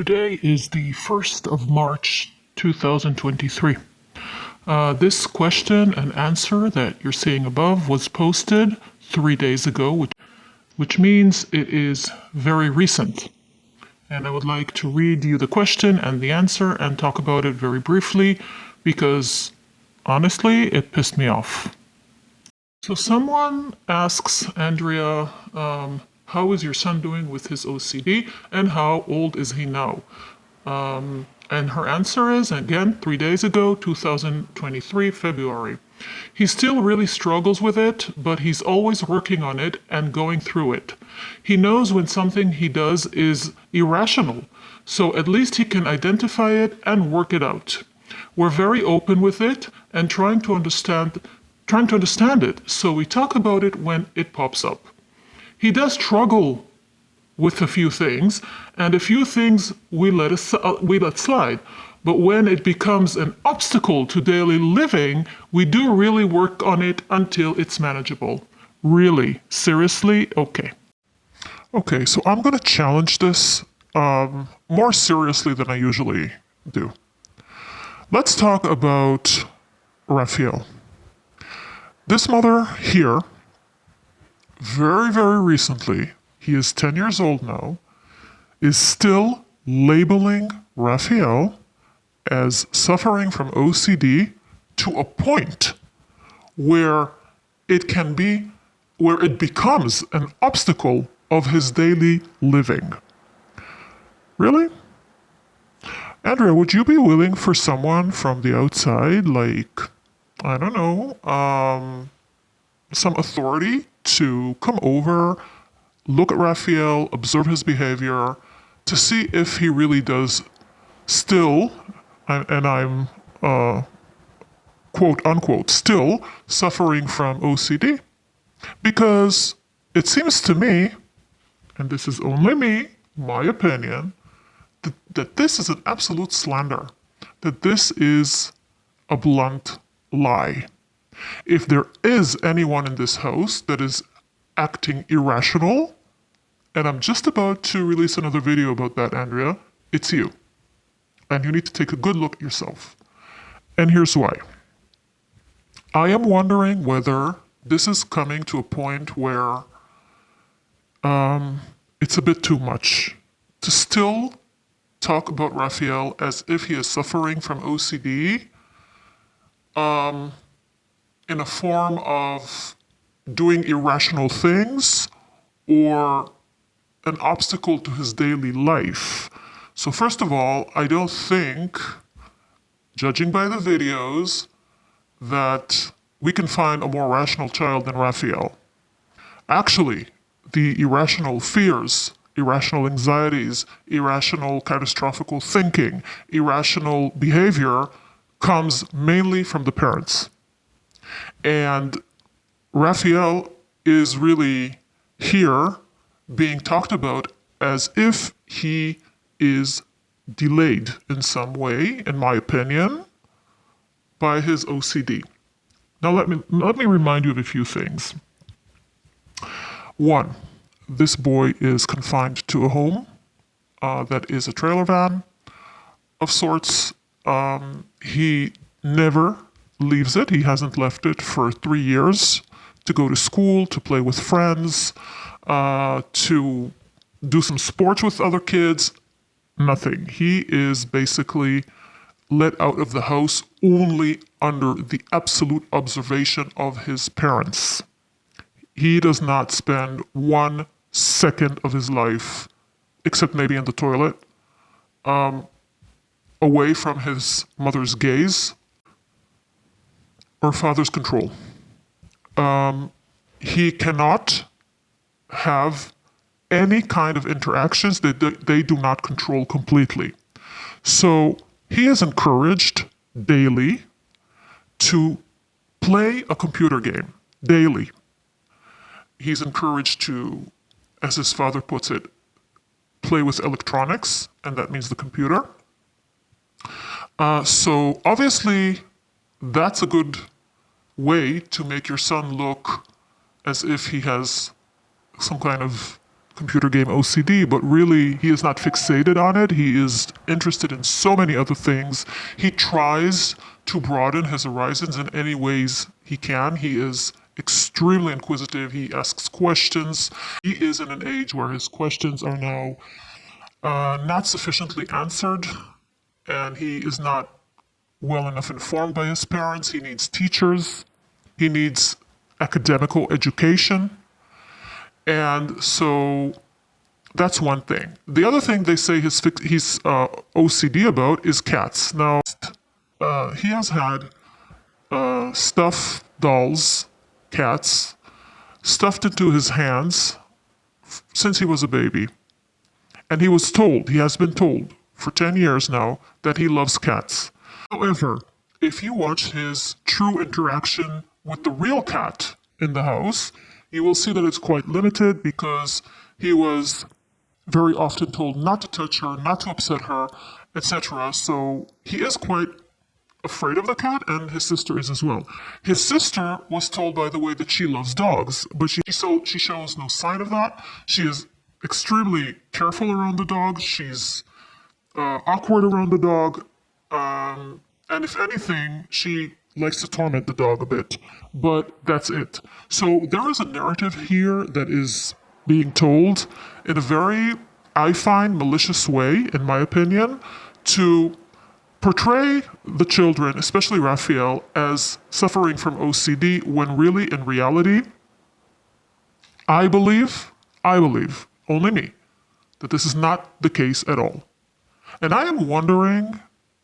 Today is the 1st of March 2023. This question and answer that you're seeing above was posted 3 days ago, which means it is very recent. And I would like to read you the question and the answer and talk about it very briefly because honestly, it pissed me off. So someone asks Andrea, how is your son doing with his OCD and how old is he now? And her answer is, again, 3 days ago, 2023, February. He still really struggles with it, but he's always working on it and going through it. He knows when something he does is irrational, so at least he can identify it and work it out. We're very open with it and trying to understand it, so we talk about it when it pops up. He does struggle with a few things, and a few things we let slide. But when it becomes an obstacle to daily living, we do really work on it until it's manageable. Really? Seriously? Okay. Okay, so I'm going to challenge this more seriously than I usually do. Let's talk about Raphael. This mother here, very, very recently, he is 10 years old now, is still labeling Raphael as suffering from OCD to a point where it becomes an obstacle of his daily living. Really? Andrea, would you be willing for someone from the outside, like, I don't know, some authority to come over, look at Raphael, observe his behavior, to see if he really does still, and I'm quote unquote, still suffering from OCD? Because it seems to me, and this is only me, my opinion, that this is an absolute slander, that this is a blunt lie. If there is anyone in this house that is acting irrational, and I'm just about to release another video about that, Andrea, it's you. And you need to take a good look at yourself. And here's why. I am wondering whether this is coming to a point where it's a bit too much to still talk about Raphael as if he is suffering from OCD in a form of doing irrational things or an obstacle to his daily life. So first of all, I don't think, judging by the videos, that we can find a more rational child than Raphael. Actually, the irrational fears, irrational anxieties, irrational catastrophic thinking, irrational behavior comes mainly from the parents. And Raphael is really here being talked about as if he is delayed in some way, in my opinion, by his OCD. Now let me remind you of a few things. One, this boy is confined to a home that is a trailer van of sorts. He never leaves it. He hasn't left it for 3 years to go to school, to play with friends, to do some sports with other kids. Nothing. He is basically let out of the house only under the absolute observation of his parents. He does not spend 1 second of his life, except maybe in the toilet, away from his mother's gaze or father's control. He cannot have any kind of interactions that they do not control completely. So he is encouraged daily to play a computer game, daily. He's encouraged to, as his father puts it, play with electronics, and that means the computer. So obviously, that's a good way to make your son look as if he has some kind of computer game OCD, but really he is not fixated on it. He is interested in so many other things. He tries to broaden his horizons in any ways he can. He is extremely inquisitive. He asks questions. He is in an age where his questions are now not sufficiently answered, and he is not well enough informed by his parents. He needs teachers. He needs academical education. And so that's one thing. The other thing they say he's OCD about is cats. Now, he has had stuffed dolls, cats, stuffed into his hands since he was a baby. And he has been told for 10 years now that he loves cats. However, if you watch his true interaction with the real cat in the house, you will see that it's quite limited because he was very often told not to touch her, not to upset her, etc. So he is quite afraid of the cat, and his sister is as well. His sister was told, by the way, that she loves dogs, but she shows no sign of that. She is extremely careful around the dog. She's awkward around the dog. And if anything, she likes to torment the dog a bit. But that's it. So there is a narrative here that is being told in a very, I find, malicious way, in my opinion, to portray the children, especially Raphael, as suffering from OCD when really, in reality, I believe, only me, that this is not the case at all. And I am wondering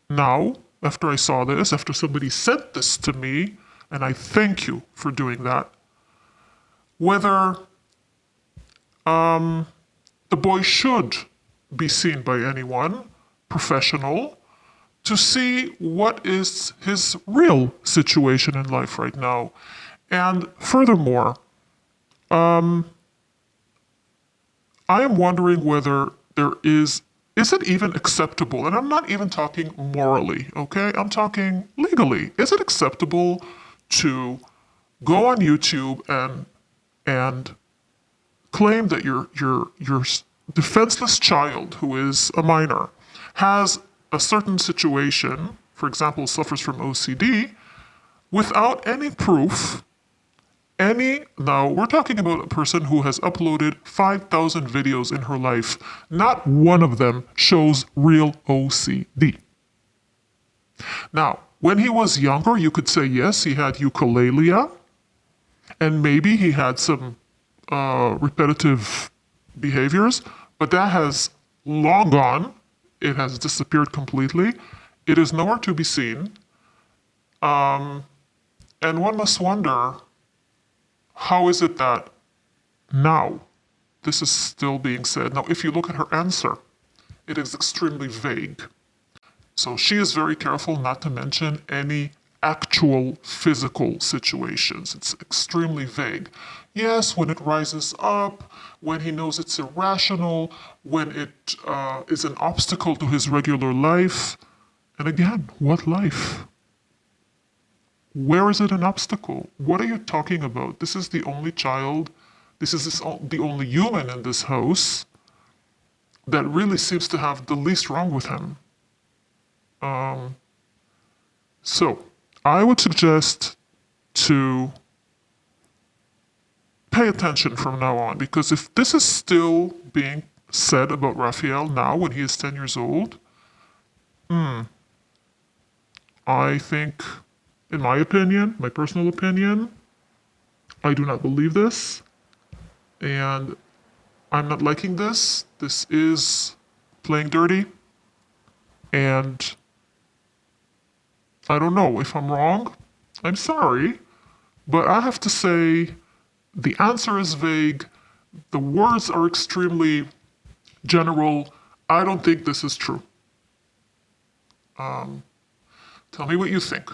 now, after I saw this, after somebody sent this to me, and I thank you for doing that, whether the boy should be seen by anyone, professional, to see what is his real situation in life right now. And furthermore, I am wondering whether is it even acceptable? And I'm not even talking morally, okay? I'm talking legally. Is it acceptable to go on YouTube and claim that your defenseless child, who is a minor, has a certain situation, for example, suffers from OCD, without any proof? Now, we're talking about a person who has uploaded 5,000 videos in her life. Not one of them shows real OCD. Now, when he was younger, you could say, yes, he had ukulalia, and maybe he had some repetitive behaviors, but that has long gone. It has disappeared completely. It is nowhere to be seen. And one must wonder, how is it that now this is still being said? Now, if you look at her answer, it is extremely vague. So she is very careful not to mention any actual physical situations. It's extremely vague. Yes, when it rises up, when he knows it's irrational, when it is an obstacle to his regular life. And again, what life? Where is it an obstacle? What are you talking about? This is the only child, the only human in this house that really seems to have the least wrong with him. So, I would suggest to pay attention from now on, because if this is still being said about Raphael now when he is 10 years old, I think, in my opinion, my personal opinion, I do not believe this, and I'm not liking this. This is playing dirty, and I don't know if I'm wrong. I'm sorry, but I have to say the answer is vague. The words are extremely general. I don't think this is true. Tell me what you think.